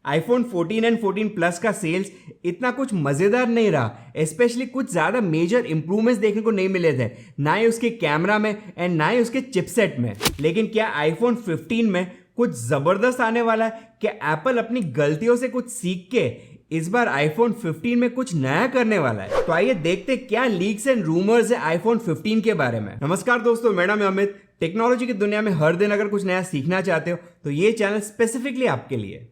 iPhone 14 and 14 plus का sales इतना कुछ मजेदार नहीं रहा, स्पेशली कुछ ज्यादा मेजर इंप्रूवमेंट्स देखने को नहीं मिले थे, ना ही उसके कैमरा में एंड ना ही उसके चिपसेट में। लेकिन क्या iPhone 15 में कुछ जबरदस्त आने वाला है? क्या एप्पल अपनी गलतियों से कुछ सीख के इस बार iPhone 15 में कुछ नया करने वाला है? तो आइए देखते क्या लीक्स एंड रूमर्स है iPhone 15 के बारे में। नमस्कार दोस्तों, मेरा नाम है अमित। टेक्नोलॉजी की दुनिया में हर दिन अगर कुछ नया सीखना चाहते हो तो ये चैनल स्पेसिफिकली आपके लिए।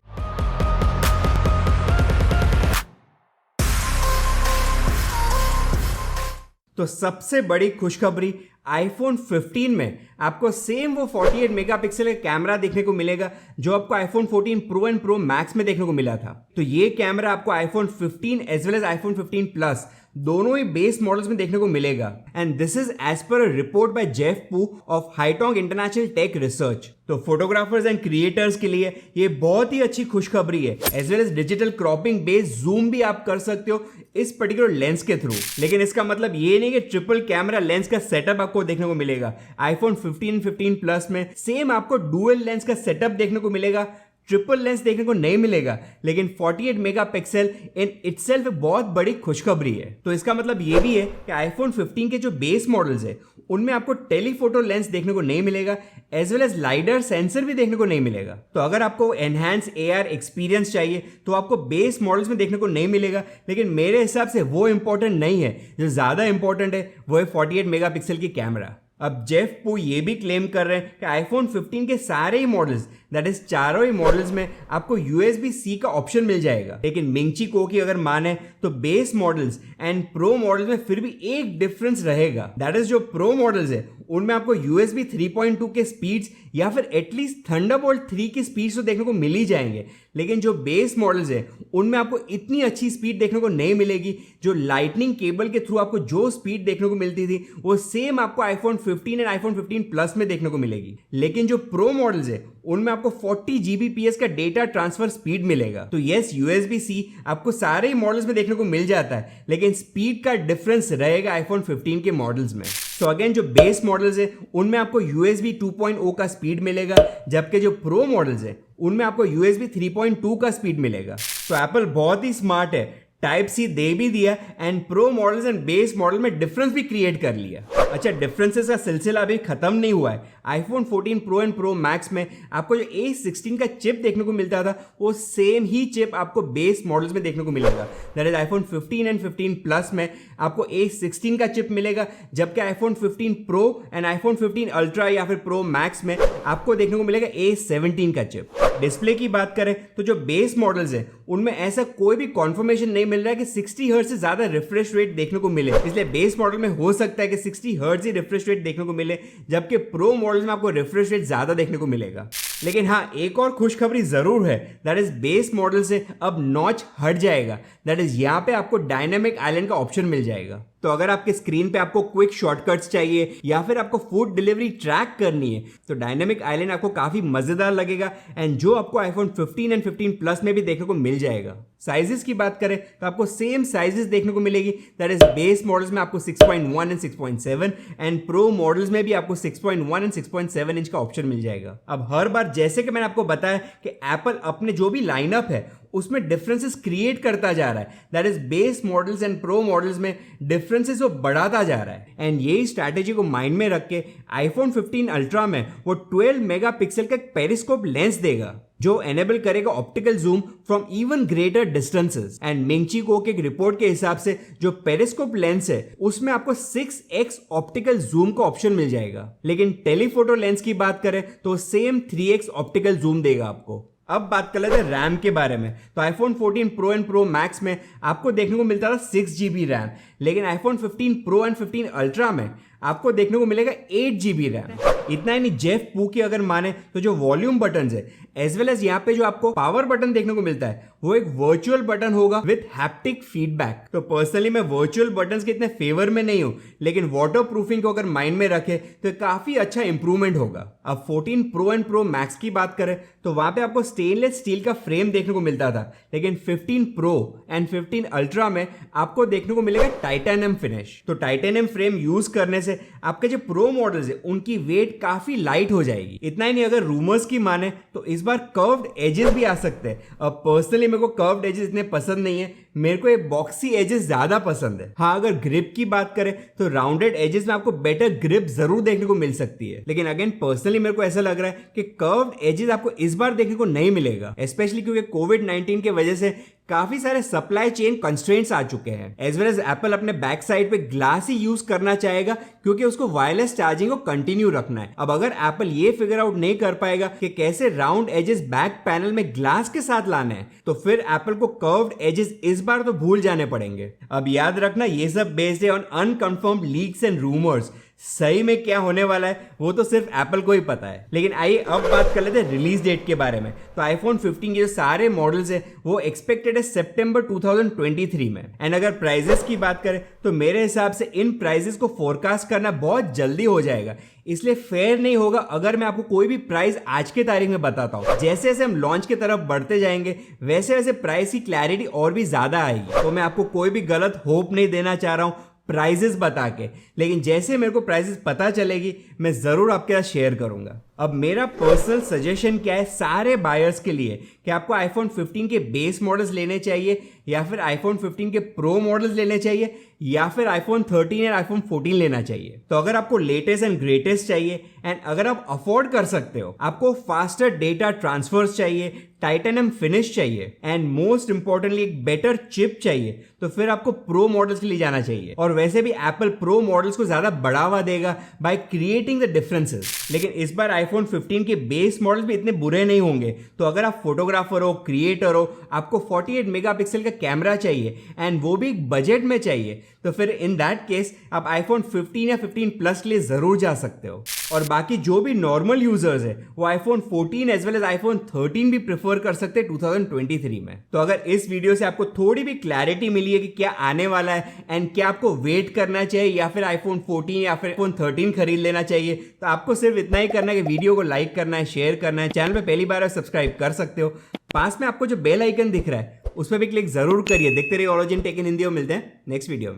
तो सबसे बड़ी खुशखबरी, iPhone 15 में आपको सेम वो 48 मेगापिक्सल का कैमरा देखने को मिलेगा जो आपको iPhone 14 Pro and Pro Max में देखने को मिला था। तो ये कैमरा आपको iPhone 15 as well as iPhone 15 plus दोनों ही बेस मॉडल्स में देखने को मिलेगा। And this is as per a report by Jeff Pu of Haitong International Tech Research. तो फोटोग्राफर्स एंड क्रिएटर्स के लिए ये बहुत ही अच्छी खुशखबरी है। As well as digital cropping based zoom भी आप कर सकते हो इस पर्टिकुलर लेंस के थ्रू। लेकिन इसका मतलब ये नहीं कि ट्रिपल कैमरा लेंस का सेटअप आपको देखने को मिलेगा। iPhone 15 15 प्लस में सेम आपको डुअल लेंस का सेटअप देखने को मिलेगा, ट्रिपल लेंस देखने को नहीं मिलेगा। लेकिन 48 मेगापिक्सल इन इटसेल्फ बहुत बड़ी खुशखबरी है। तो इसका मतलब ये भी है कि iPhone 15 के जो बेस मॉडल्स है उनमें आपको टेलीफोटो लेंस देखने को नहीं मिलेगा, as well as lidar sensor भी देखने को नहीं मिलेगा। तो अगर आपको एनहांस AR एक्सपीरियंस चाहिए तो आपको बेस मॉडल्स में देखने को नहीं मिलेगा। लेकिन मेरे हिसाब से वो इंपॉर्टेंट नहीं है, जो ज्यादा इंपॉर्टेंट है वो है 48 मेगापिक्सल की कैमरा। अब जेफ पू ये भी क्लेम कर रहे हैं कि iPhone 15 के सारे ही मॉडल्स, दैट इज चारों ही मॉडल्स में आपको USB-C का ऑप्शन मिल जाएगा। लेकिन मिंगची को की अगर माने तो base models and pro models में फिर भी एक डिफरेंस रहेगा, दैट इज जो प्रो मॉडल्स है उनमें आपको USB 3.2 के स्पीड्स या फिर एटलीस्ट थंडरबोल्ट 3 की स्पीड्स तो देखने को मिल ही जाएंगे। लेकिन जो बेस मॉडल्स है उनमें आपको इतनी अच्छी स्पीड देखने को नहीं मिलेगी। जो लाइटनिंग केबल के थ्रू आपको जो स्पीड देखने को मिलती थी वो सेम आपको iPhone 15 एंड iPhone 15 प्लस में देखने को मिलेगी। लेकिन जो प्रो मॉडल्स है उनमें आपको 40 Gbps का डेटा ट्रांसफर स्पीड मिलेगा। तो यस, USB-C आपको सारे ही मॉडल्स में देखने को मिल जाता है, लेकिन स्पीड का डिफरेंस रहेगा iPhone 15 के मॉडल्स में। तो अगेन जो बेस मॉडल्स है उनमें आपको USB 2.0 का स्पीड मिलेगा, जबकि जो प्रो मॉडल्स है उनमें आपको USB 3.2 का स्पीड मिलेगा। तो एप्पल बहुत ही स्मार्ट है, Type-C दे भी दिया and pro models and base model में डिफरेंस भी क्रिएट कर लिया। अच्छा, डिफरेंसेस का सिलसिला अभी खत्म नहीं हुआ है। iPhone 14 Pro and Pro Max में आपको जो A16 का चिप देखने को मिलता था वो सेम ही चिप आपको बेस मॉडल्स में देखने को मिलेगा। That is iPhone 15 and 15 plus में आपको A16 का चिप मिलेगा, जबकि iPhone 15 Pro and iPhone 15 Ultra या फिर Pro Max में आपको देखने को मिलेगा A17 का चिप। डिस्प्ले की बात करें तो जो बेस मॉडल्स है उनमें ऐसा कोई भी कॉन्फर्मेशन नहीं मिल रहा है कि 60 हर्ट्ज से ज्यादा रिफ्रेश रेट देखने को मिले, इसलिए बेस मॉडल में हो सकता है कि 60 हर्ट्ज ही रिफ्रेश रेट देखने को मिले, जबकि प्रो मॉडल्स में आपको रिफ्रेश रेट ज्यादा देखने को मिलेगा। लेकिन हाँ, एक और खुशखबरी जरूर है, दैट इज बेस मॉडल से अब नॉच हट जाएगा। दैट इज यहाँ पे आपको डायनेमिक आइलैंड का ऑप्शन मिल जाएगा। तो अगर आपके स्क्रीन पे आपको क्विक शॉर्टकट्स चाहिए या फिर आपको फूड डिलीवरी ट्रैक करनी है तो डायनेमिक आइलैंड आपको काफी मजेदार लगेगा, एंड जो आपको iPhone 15 एंड 15 प्लस में भी देखने को मिल जाएगा। साइजेस की बात करें तो आपको सेम साइजेस देखने को मिलेगी, दैट इज बेस मॉडल्स में आपको 6.1 एंड 6.7 एंड प्रो मॉडल्स में भी आपको 6.1 एंड 6.7 इंच का ऑप्शन मिल जाएगा। अब हर बार जैसे कि मैंने आपको बताया कि एप्पल अपने जो भी लाइनअप है उसमें डिफरेंसेस क्रिएट करता जा रहा है, that is base models and pro models में डिफरेंसेस वो बढ़ाता जा रहा है। एंड यही स्ट्रैटेजी को माइंड में रख के iPhone 15 अल्ट्रा में वो 12 मेगापिक्सल का पेरिस्कोप लेंस देगा जो एनेबल करेगा optical zoom from even greater distances. And Ming Chi को एक रिपोर्ट के हिसाब से जो पेरिस्कोप लेंस है उसमें आपको 6x ऑप्टिकल जूम का ऑप्शन मिल जाएगा। लेकिन टेलीफोटो लेंस की बात करें तो सेम 3x ऑप्टिकल जूम देगा आपको। अब बात कर लेते हैं रैम के बारे में। तो iPhone 14 Pro and Pro Max में आपको देखने को मिलता था 6 GB रैम, लेकिन iPhone 15 Pro एंड 15 Ultra में आपको देखने को मिलेगा 8 GB रैम। इतना ही नहीं, जेफ पू की अगर माने तो जो वॉल्यूम बटन है एज वेल एज यहाँ पे जो आपको पावर बटन देखने को मिलता है वो एक वर्चुअल बटन होगा विथ हैप्टिक फीडबैक। तो पर्सनली मैं वर्चुअल बटन्स के इतने फेवर में नहीं हूं, लेकिन वाटर प्रूफिंग को अगर माइंड में रखे तो काफी अच्छा इंप्रूवमेंट होगा। अब 14 Pro एंड Pro Max की बात करें तो वहां पे आपको स्टेनलेस स्टील का फ्रेम देखने को मिलता था, लेकिन 15 Pro एंड 15 Ultra में आपको देखने को मिलेगा टाइटेनियम फिनिश। तो टाइटेनियम फ्रेम यूज करने से आपके जो प्रो मॉडल्स है उनकी वेट काफी लाइट हो जाएगी। इतना ही नहीं, अगर रूमर्स की माने तो इस बार कर्व्ड एजेस भी आ सकते हैं। अब पर्सनली मेरे को कर्व्ड एजेस इतने पसंद नहीं है, मेरे को ये बॉक्सी एजेस ज्यादा पसंद है। हाँ, अगर ग्रिप की बात करें तो राउंडेड एजेस में आपको बेटर ग्रिप जरूर देखने को मिल सकती है, लेकिन अगेन पर्सनली मेरे को ऐसा लग रहा है कि कर्व्ड एजेस आपको इस बार देखने को नहीं मिलेगा, स्पेशली क्योंकि कोविड-19 की वजह से काफी सारे सप्लाई चेन कंस्ट्रेंट्स आ चुके हैं। एज वेल एज एप्पल अपने बैक साइड पे ग्लास ही यूज करना चाहेगा क्योंकि उसको वायरलेस चार्जिंग को कंटिन्यू रखना है। अब अगर एप्पल ये फिगर आउट नहीं कर पाएगा कि कैसे राउंड एजेस बैक पैनल में ग्लास के साथ लाना है, तो फिर एप्पल को कर्व्ड एजेस इस बार तो भूल जाने पड़ेंगे। अब याद रखना, ये सब बेस्ड है ऑन अनकंफर्म्ड लीक्स एंड रूमर्स। सही में क्या होने वाला है वो तो सिर्फ एप्पल को ही पता है। लेकिन आइए अब बात कर लेते हैं रिलीज डेट के बारे में। तो आईफोन 15 के जो सारे मॉडल्स है वो एक्सपेक्टेड है सितंबर 2023 में। एंड अगर प्राइजेस की बात करें तो मेरे हिसाब से इन प्राइजेस को फोरकास्ट करना बहुत जल्दी हो जाएगा, इसलिए फेयर नहीं होगा अगर मैं आपको कोई भी प्राइस आज के तारीख में बताता हूं। जैसे जैसे हम लॉन्च की तरफ बढ़ते जाएंगे वैसे वैसे प्राइस की क्लैरिटी और भी ज्यादा आएगी, तो मैं आपको कोई भी गलत होप नहीं देना चाह रहा हूं प्राइजेस बता के, लेकिन जैसे मेरे को प्राइजेस पता चलेगी मैं जरूर आपके साथ शेयर करूंगा। अब मेरा पर्सनल सजेशन क्या है सारे बायर्स के लिए कि आपको आईफोन 15 के बेस मॉडल्स लेने चाहिए या फिर आईफोन 15 के प्रो मॉडल्स लेने चाहिए या फिर आईफोन 13 या आईफोन 14 लेना चाहिए। तो अगर आपको लेटेस्ट एंड ग्रेटेस्ट चाहिए एंड अगर आप अफोर्ड कर सकते हो, आपको फास्टर डेटा ट्रांसफर्स चाहिए, टाइटेनियम फिनिश चाहिए एंड मोस्ट इंपॉर्टेंटली एक बेटर चिप चाहिए, तो फिर आपको प्रो मॉडल्स के लिए जाना चाहिए। और वैसे भी एप्पल प्रो मॉडल्स को ज्यादा बढ़ावा देगा बाय क्रिएटिंग द डिफरेंसेस। लेकिन इस बार आईफोन 15 के बेस मॉडल्स भी इतने बुरे नहीं होंगे। तो अगर आप फोटोग्राफर हो, क्रिएटर हो, आपको 48 मेगापिक्सल का कैमरा चाहिए एंड वो भी बजट में चाहिए, तो फिर इन दैट केस आप आईफोन 15 या 15 प्लस के लिए जरूर जा सकते हो। और बाकी जो भी नॉर्मल यूजर्स है वो iPhone 14 as well as iPhone 13 भी प्रेफर कर सकते हैं 2023 में। तो अगर इस वीडियो से आपको थोड़ी भी क्लैरिटी मिली है कि क्या आने वाला है एंड क्या आपको वेट करना चाहिए या फिर आईफोन 14 या फिर आईफोन 13 खरीद लेना चाहिए, तो आपको सिर्फ इतना ही करना है कि वीडियो को लाइक करना है, शेयर करना है, चैनल पे पहली बार है सब्सक्राइब कर सकते हो। पास में आपको जो बेल आइकन दिख रहा है उस पर भी क्लिक जरूर करिए। देखते रहिए ऑरोजिन टेक इन हिंदी। मिलते हैं नेक्स्ट वीडियो में।